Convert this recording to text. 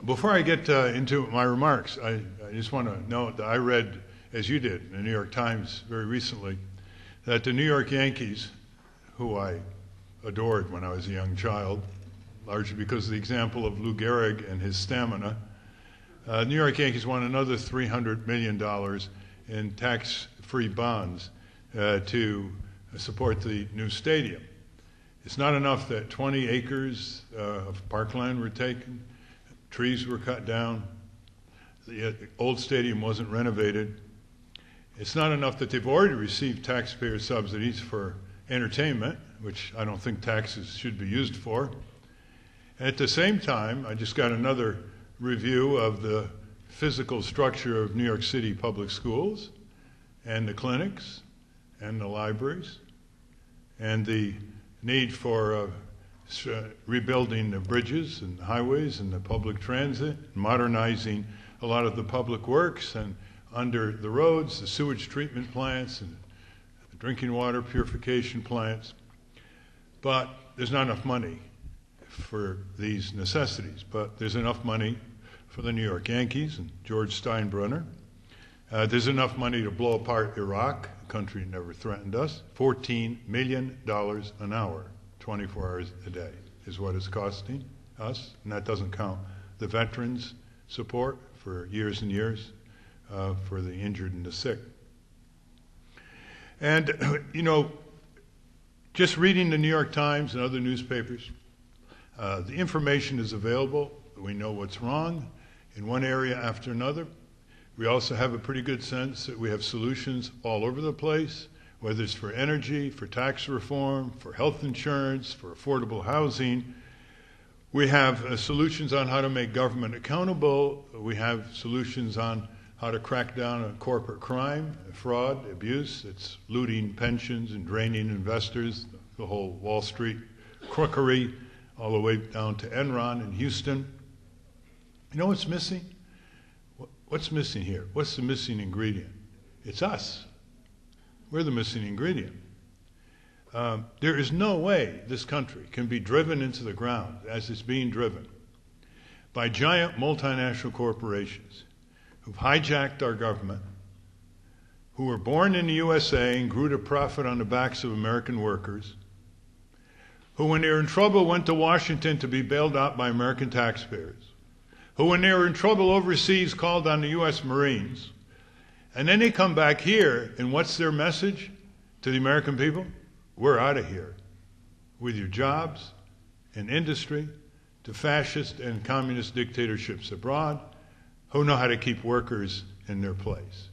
Before I get into my remarks, I just want to note that I read, as you did, in the New York Times very recently, that the New York Yankees, who I adored when I was a young child, largely because of the example of Lou Gehrig and his stamina, New York Yankees won another $300 million in tax-free bonds to support the new stadium. It's not enough that 20 acres of parkland were taken, trees were cut down, the old stadium wasn't renovated. It's not enough that they've already received taxpayer subsidies for entertainment, which I don't think taxes should be used for. At the same time, I just got another review of the physical structure of New York City public schools and the clinics and the libraries and the need for rebuilding the bridges and highways and the public transit, modernizing a lot of the public works and under the roads, the sewage treatment plants and the drinking water purification plants. But there's not enough money for these necessities, but there's enough money for the New York Yankees and George Steinbrenner. There's enough money to blow apart Iraq, a country that never threatened us. $14 million an hour, 24 hours a day is what it's costing us, and that doesn't count the veterans' support for years and years for the injured and the sick. And, you know, just reading the New York Times and other newspapers, the information is available. We know what's wrong in one area after another. We also have a pretty good sense that we have solutions all over the place, whether it's for energy, for tax reform, for health insurance, for affordable housing. We have solutions on how to make government accountable. We have solutions on how to crack down on corporate crime, fraud, abuse. It's looting pensions and draining investors, the whole Wall Street crookery, all the way down to Enron in Houston. You know what's missing? What's missing here? What's the missing ingredient? It's us. We're the missing ingredient. There is no way this country can be driven into the ground as it's being driven by giant multinational corporations who've hijacked our government, who were born in the USA and grew to profit on the backs of American workers, who when they were in trouble went to Washington to be bailed out by American taxpayers, who when they were in trouble overseas called on the U.S. Marines, and then they come back here, and what's their message to the American people? We're out of here with your jobs and industry to fascist and communist dictatorships abroad who know how to keep workers in their place.